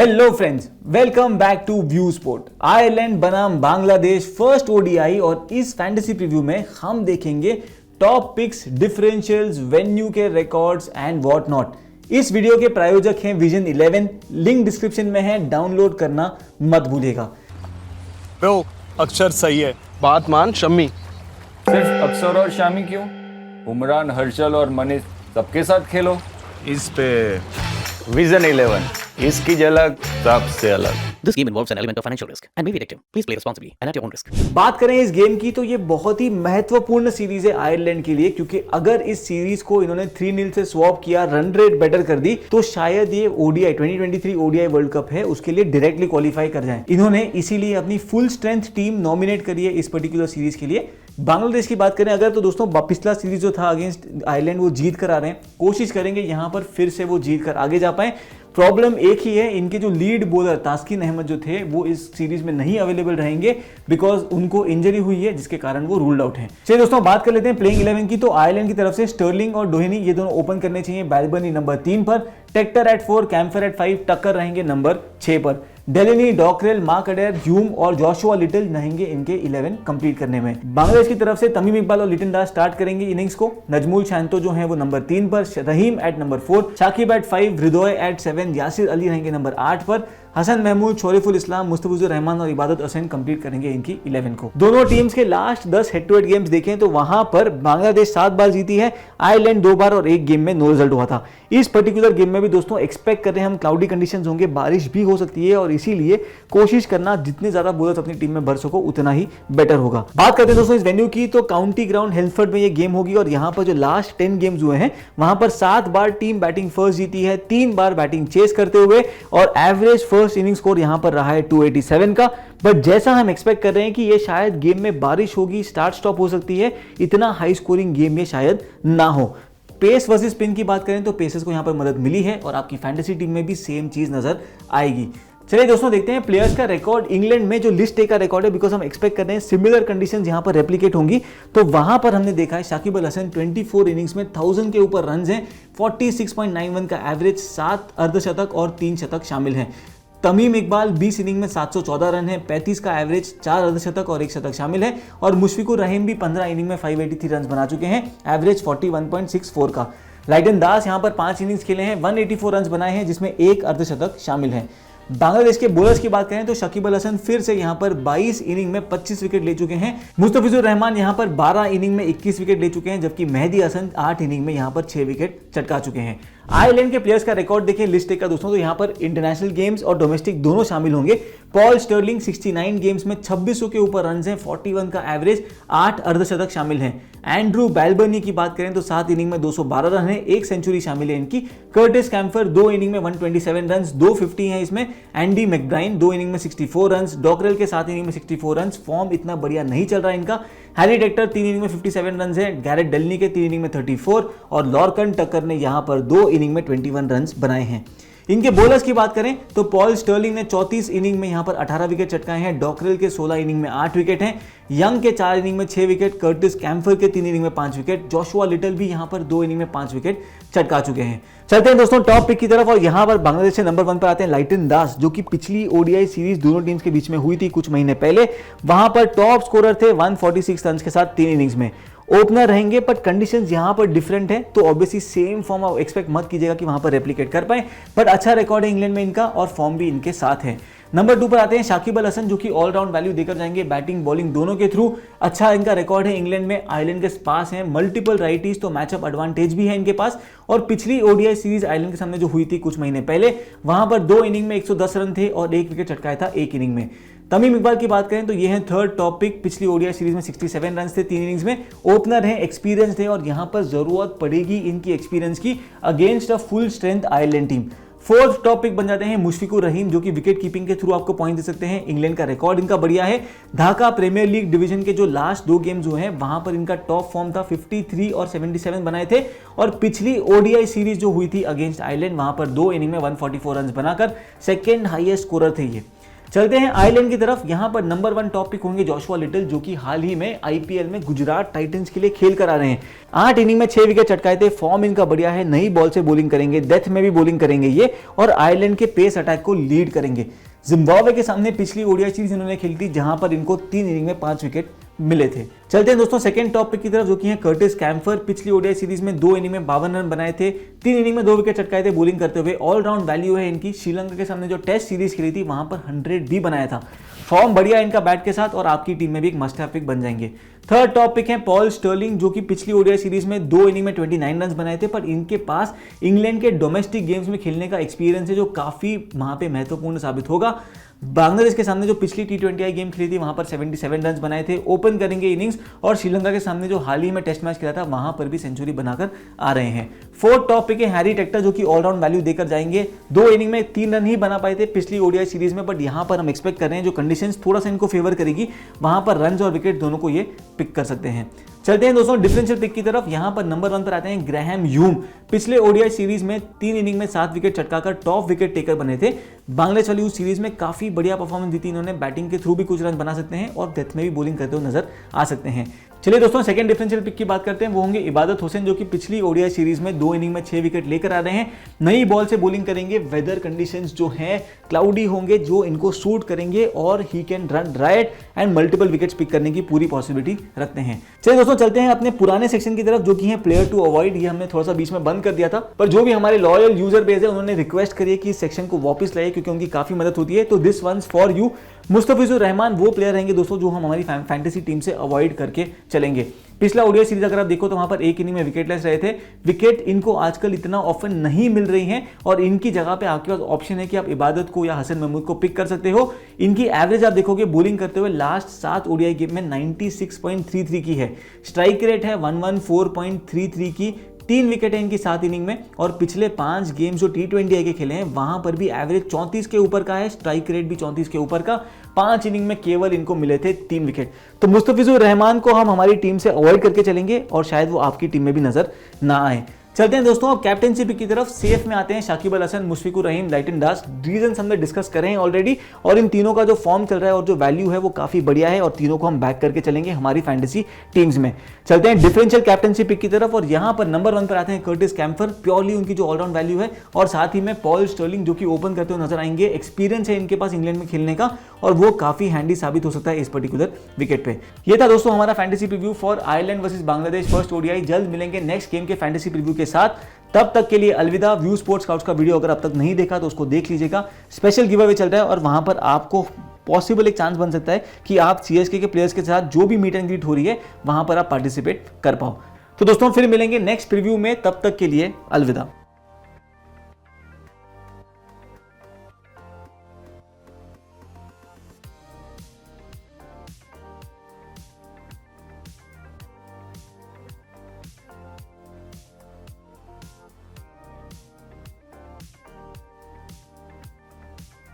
Hello friends, welcome back to view sport. Ireland बनाम Bangladesh first ODI और इस fantasy preview में हम देखेंगे टॉप पिक्स, डिफरेंशियल्स, वेन्यू के रिकॉर्ड्स एंड व्हाट नॉट। इस वीडियो के प्रायोजक हैं विजन 11, लिंक डिस्क्रिप्शन में है, डाउनलोड करना मत भूलिएगा। ब्रो, अक्षर सही है, बात मान शम्मी। सिर्फ अक्षर और शामी क्यों? उमरान, हर्षल और मनीष सबके साथ खेलो। इस पे विजन 11, इसकी झलक सबसे अलग। This game involves an element of financial risk and may be addictive. Please play responsibly and at your own risk. बात करें इस गेम की तो ये बहुत ही महत्वपूर्ण सीरीज है आयरलैंड के लिए, क्योंकि अगर इस सीरीज को इन्होंने 3-0 से स्वॉप किया, रन रेट बेटर कर दी, तो शायद ये ओडीआई 2023 ओडीआई वर्ल्ड कप है उसके लिए डायरेक्टली क्वालिफाई कर जाए। इन्होंने इसीलिए अपनी फुल स्ट्रेंथ टीम नॉमिनेट करी है इस पर्टिकुलर सीरीज के लिए। बांग्लादेश की बात करें अगर तो दोस्तों पिछला सीरीज जो था अगेंस्ट आयरलैंड वो जीत कर आ रहे हैं, कोशिश करेंगे यहां पर फिर से वो जीत कर आगे जा पाए। प्रॉब्लम एक ही है, इनके जो लीड बॉलर तास्किन अहमद जो थे वो इस सीरीज में नहीं अवेलेबल रहेंगे बिकॉज उनको इंजरी हुई है जिसके कारण वो रूल्ड आउट हैं। चलिए दोस्तों बात कर लेते हैं प्लेइंग 11 की। तो आयरलैंड की तरफ से स्टर्लिंग और डोहेनी ये दोनों ओपन करने चाहिए। बैलबर्नी नंबर 3 पर, टेक्टर एट 4, कैम्फर एट 5, टक्कर रहेंगे नंबर 6 पर। डेलेनी, डॉकरेल, मार्क अडेर, ह्यूम और जोशुआ लिटिल रहेंगे इनके 11 कंप्लीट करने में। बांग्लादेश की तरफ से तमीम इकबाल और लिटन दास स्टार्ट करेंगे इनिंग्स को। नजमुल शांतो जो है वो नंबर 3 पर, रहीम एट नंबर 4, शाकिब एट 5, हृदय एट 7, यासिर अली रहेंगे नंबर 8 पर। हसन महमूद, शोरिफुल इस्लाम, मुस्तफिजुर रहमान और इबादत हसन कंप्लीट करेंगे इनकी 11 को। दोनों टीम्स के last 10 head to head games देखें तो वहां पर बांग्लादेश 7 बार जीती है, आयरलैंड 2 बार और एक गेम में नो रिजल्ट हुआ था। इस पर्टिकुलर गेम में भी दोस्तों एक्सपेक्ट कर रहे हैं हम क्लाउडी कंडीशंस होंगे, बारिश भी हो सकती है और इसीलिए कोशिश करना जितने ज्यादा बॉलर्स अपनी टीम में भर सको उतना ही बेटर होगा। बात करते हैं दोस्तों इस वेन्यू की, तो काउंटी ग्राउंड हेल्फर्ड में ये गेम होगी और यहां पर जो लास्ट 10 गेम्स हुए हैं वहां पर 7 बार टीम बैटिंग फर्स्ट जीती है, 3 बार बैटिंग चेस करते हुए, और एवरेज फर्स्ट इनिंग स्कोर यहां पर रहा है 287 का। बट जैसा हम एक्सपेक्ट कर रहे हैं कि ये शायद गेम में बारिश होगी, स्टार्ट स्टॉप हो सकती है, इतना हाई स्कोरिंग गेम ये शायद ना हो। पेस वर्सेस स्पिन की बात करें तो पेसर्स को यहां पर मदद मिली है और आपकी फैंटेसी टीम में भी सेम चीज नजर आएगी। चलिए दोस्तों देखते हैं प्लेयर्स का रिकॉर्ड। इंग्लैंड में जो लिस्ट ए का रिकॉर्ड है, बिकॉज हम एक्सपेक्ट कर रहे हैं सिमिलर कंडीशंस यहां पर रेप्लिकेट होंगी, तो वहां पर हमने देखा है शाकिब अल हसन 24 इनिंग्स में 1000 के ऊपर रन हैं, 46.91 का एवरेज, 7 अर्धशतक और 3 शतक शामिल हैं। तमीम इकबाल 20 इनिंग में 714 रन है, 35 का एवरेज, 4 अर्धशतक और 1 शतक शामिल है। और मुशफिकुर रहीम भी 15 इनिंग में 583 रन बना चुके हैं, एवरेज 41.64 का। लाइटन दास यहां पर 5 इनिंग्स खेले हैं, 184 रन बनाए हैं जिसमें 1 अर्धशतक शामिल है। बांग्लादेश के बॉलर्स की बात करें तो शकीब अल हसन फिर से यहां पर 22 इनिंग में 25 विकेट ले चुके हैं। मुस्तफिजुर रहमान यहां पर 12 इनिंग में 21 विकेट ले चुके हैं, जबकि मेहदी हसन 8 इनिंग में यहां पर 6 विकेट चटका चुके हैं। आयरलैंड के प्लेयर्स का रिकॉर्ड देखें लिस्ट का दोस्तों, तो यहां पर इंटरनेशनल गेम्स और डोमेस्टिक दोनों शामिल होंगे। पॉल स्टर्लिंग 69 गेम्स में 2600 के ऊपर रन हैं, 41 का एवरेज, 8 अर्धशतक शामिल हैं। एंड्रू बैलबर्नी की बात करें तो 7 इनिंग में 212 रन है, 1 सेंचुरी शामिल है इनकी। कर्टिस कैम्फर 2 इनिंग में 127 रन, 250 हैं इसमें। एंडी मैकब्राइन 2 इनिंग में 64 रन, डॉकरेल के 7 इनिंग में 64 रन, फॉर्म इतना बढ़िया नहीं चल रहा इनका। हैरी टेक्टर 3 इनिंग में 57 रन है, गैरेट डेलनी के 3 इनिंग में 34 और लॉर्कन टक्कर ने यहां पर 2 इनिंग में 21 रन बनाए हैं। इनके बॉलर्स की बात करें तो पॉल स्टर्लिंग ने 34 इनिंग में यहां पर 18 विकेट चटकाए हैं, डॉकरेल के 16 इनिंग में 8 विकेट हैं, यंग के 4 इनिंग में 6 विकेट, कर्टिस कैम्फर के 3 इनिंग में 5 विकेट, जोशुआ लिटिल भी यहां पर 2 इनिंग में 5 विकेट चटका चुके हैं। चलते हैं दोस्तों टॉप पिक की तरफ और यहां पर बांग्लादेश से नंबर 1 पर आते हैं लाइटन दास, जो कि पिछली ओडीआई सीरीज दोनों टीम्स के बीच में हुई थी कुछ महीने पहले। वहां पर टॉप स्कोरर थे 146 रन के साथ 3 इनिंग्स में। ओपनर रहेंगे बट कंडीशंस यहां पर डिफरेंट है, तो ऑब्वियसली सेम फॉर्म आप एक्सपेक्ट मत कीजिएगा कि वहां पर रेप्लिकेट कर पाए, बट अच्छा रिकॉर्ड है इंग्लैंड में इनका और फॉर्म भी इनके साथ है। नंबर 2 पर आते हैं शाकिब अल हसन, जो कि ऑलराउंड वैल्यू देकर जाएंगे बैटिंग बॉलिंग दोनों के थ्रू। अच्छा इनका रिकॉर्ड है इंग्लैंड में, आयरलैंड के पास है मल्टीपल राइटीज, तो मैचअप एडवांटेज भी है इनके पास। और पिछली ओडीआई सीरीज आयरलैंड के सामने जो हुई थी कुछ महीने पहले, वहां पर 2 इनिंग में 110 रन थे और 1 विकेट चटकाया था 1 इनिंग में। तमीम इकबाल की बात करें तो ये है थर्ड टॉप पिक, पिछली ओडीआई सीरीज में 67 रन थे 3 इनिंग्स में। ओपनर है, एक्सपीरियंस है और यहां पर जरूरत पड़ेगी इनकी एक्सपीरियंस की against a full strength Ireland team. Fourth top pick बन जाते हैं मुशफिकुर रहीम, जो कि विकेट कीपिंग के थ्रू आपको पॉइंट दे सकते हैं। इंग्लैंड का रिकॉर्ड इनका बढ़िया है। ढाका प्रीमियर लीग डिवीजन के जो लास्ट 2 गेम्स हुए हैं वहां पर इनका टॉप फॉर्म था, 53 और 77 बनाए थे। और पिछली ओडीआई सीरीज जो हुई थी अगेंस्ट आयरलैंड, वहां पर 2 इनिंग में 144 रन बनाकर सेकेंड हाईएस्ट स्कोरर थे ये। चलते हैं आयरलैंड की तरफ। यहां पर नंबर 1 टॉपिक होंगे जोशुआ लिटल, जो कि हाल ही में आईपीएल में गुजरात टाइटंस के लिए खेल कर आ रहे हैं। 8 इनिंग में 6 विकेट चटकाए थे, फॉर्म इनका बढ़िया है, नई बॉल से बॉलिंग करेंगे, डेथ में भी बॉलिंग करेंगे ये, और आयरलैंड के पेस अटैक को लीड करेंगे। जिम्बाब्वे के सामने पिछली ओडीआई सीरीज इन्होंने खेली थी, जहां पर इनको 3 इनिंग में 5 विकेट मिले थे। चलते हैं दोस्तों सेकंड टॉपिक की तरफ, जो कि है कर्टिस कैम्फर। पिछली ओडीआई सीरीज में 2 इनिंग में 52 रन बनाए थे, 3 इनिंग में 2 विकेट चटकाए थे बॉलिंग करते हुए। ऑलराउंड वैल्यू है इनकी। श्रीलंका के सामने जो टेस्ट सीरीज खेली थी वहां पर 100 भी बनाया था। फॉर्म बढ़िया इनका बैट के साथ, और आपकी टीम में भी एक मस्ट हैव पिक बन जाएंगे। थर्ड टॉपिक है पॉल स्टर्लिंग, जो कि पिछली ओडीआई सीरीज में 2 इनिंग में 29 रन बनाए थे, पर इनके पास इंग्लैंड के डोमेस्टिक गेम्स में खेलने का एक्सपीरियंस है, जो काफी वहां पे महत्वपूर्ण साबित होगा। बांग्लादेश के सामने जो पिछली T20I गेम खेली थी वहां पर 77 रन बनाए थे, ओपन करेंगे इनिंग्स, और श्रीलंका के सामने जो हाल ही में टेस्ट मैच खेला था वहां पर भी सेंचुरी बनाकर आ रहे हैं। फोर्थ टॉपिक है हैरी टेक्टर, जो कि ऑलराउंड वैल्यू देकर जाएंगे। 2 इनिंग में 3 रन ही बना पाए थे पिछली ओडीआई सीरीज में, बट यहां पर हम एक्सपेक्ट कर रहे हैं जो कंडीशंस थोड़ा सा इनको फेवर करेगी, वहां पर रन और विकेट दोनों को ये पिक कर सकते हैं। चलते हैं दोस्तों डिफरेंशियल पिक की तरफ। यहां पर नंबर 1 पर आते हैं ग्राहम ह्यूम। पिछले ओडीआई सीरीज में 3 इनिंग में 7 विकेट चटकाकर टॉप विकेट टेकर बने थे। बांग्लादेश वाली उस सीरीज में काफी बढ़िया परफॉर्मेंस दी थी इन्होंने, बैटिंग के थ्रू भी कुछ रन बना सकते हैं और डेथ में भी बॉलिंग करते हुए नजर आ सकते हैं। चलिए दोस्तों सेकंड डिफरेंशियल पिक की बात करते हैं, वो होंगे इबादत हुसैन, जो कि पिछली ओडीआई सीरीज में 2 इनिंग में 6 विकेट लेकर आ रहे हैं। नई बॉल से बॉलिंग करेंगे, वेदर कंडीशंस जो हैं क्लाउडी होंगे जो इनको सूट करेंगे, और he can run right and multiple wickets pick करने की पूरी पॉसिबिलिटी रखते हैं। चलिए दोस्तों चलते हैं अपने पुराने सेक्शन की तरफ, जो कि है प्लेयर टू अवॉइड। ये हमने थोड़ा सा बीच में बंद कर दिया था, पर जो भी हमारे लॉयल यूजर बेस है उन्होंने रिक्वेस्ट करी है कि इस सेक्शन को वापस लाइए, क्योंकि उनकी काफी मदद होती है। तो this ones for you. Mustafizur Rahman वो प्लेयर रहेंगे दोस्तों जो हम हमारी फैंटेसी टीम से अवॉइड करके चलेंगे। पिछला ओडीआई सीरीज अगर आप देखो तो वहां पर 1 इनिंग में विकेटलेस रहे थे। विकेट इनको आजकल इतना ऑफन नहीं मिल रही हैं, और इनकी जगह पे आपके पास ऑप्शन है कि आप इबादत को या हसन महमूद को पिक कर सकते हो। इनकी एवरेज आप देखोगे बॉलिंग करते हुए लास्ट 7 ओडीआई गेम में 96.33 की है। स्ट्राइक रेट है 114.33 की। 3 विकेट है इनकी 7 इनिंग में, और पिछले 5 गेम जो T20I के खेले हैं वहां पर भी एवरेज 34 के ऊपर का है, स्ट्राइक रेट भी 34 के ऊपर का। 5 इनिंग में केवल इनको मिले थे 3 विकेट। तो मुस्तफिजुर रहमान को हम हमारी टीम से अवॉइड करके चलेंगे, और शायद वो आपकी टीम में भी नजर ना आए। चलते हैं दोस्तों अब कैप्टनशिप की तरफ। सेफ में आते हैं शाकिब अल हसन, मुशफिकुर रहीम, लाइटन दास। रीजन हमने डिस्कस करे हैं ऑलरेडी, और इन तीनों का जो फॉर्म चल रहा है और जो वैल्यू है वो काफी बढ़िया है, और तीनों को हम बैक करके चलेंगे हमारी फैंटेसी टीम्स में। चलते हैं डिफरेंशियल कैप्टनशिप की तरफ, और यहां पर नंबर 1 पर आते हैं कर्टिस कैम्फर, प्योरली उनकी जो ऑलराउंड वैल्यू है, और साथ ही में पॉल स्टर्लिंग जो कि ओपन करते हुए नजर आएंगे। एक्सपीरियंस है इनके पास इंग्लैंड में खेलने का, और वो काफी हैंडी साबित हो सकता है इस पर्टिकुलर विकेट पे। ये था दोस्तों हमारा fantasy preview for Ireland versus Bangladesh first ODI. जल्द मिलेंगे नेक्स्ट गेम के फैंटेसी प्रीव्यू के साथ, तब तक के लिए अलविदा। व्यू स्पोर्ट्स स्काउट्स का वीडियो अगर अब तक नहीं देखा तो उसको देख लीजिएगा। स्पेशल गिव अवे चल रहा है, और वहां पर आपको पॉसिबल एक चांस बन सकता है कि आप सीएसके के प्लेयर्स के साथ जो भी मीट एंड ग्रीट हो रही है वहां पर आप पार्टिसिपेट कर पाओ। तो दोस्तों फिर मिलेंगे नेक्स्ट प्रीव्यू में, तब तक के लिए अलविदा।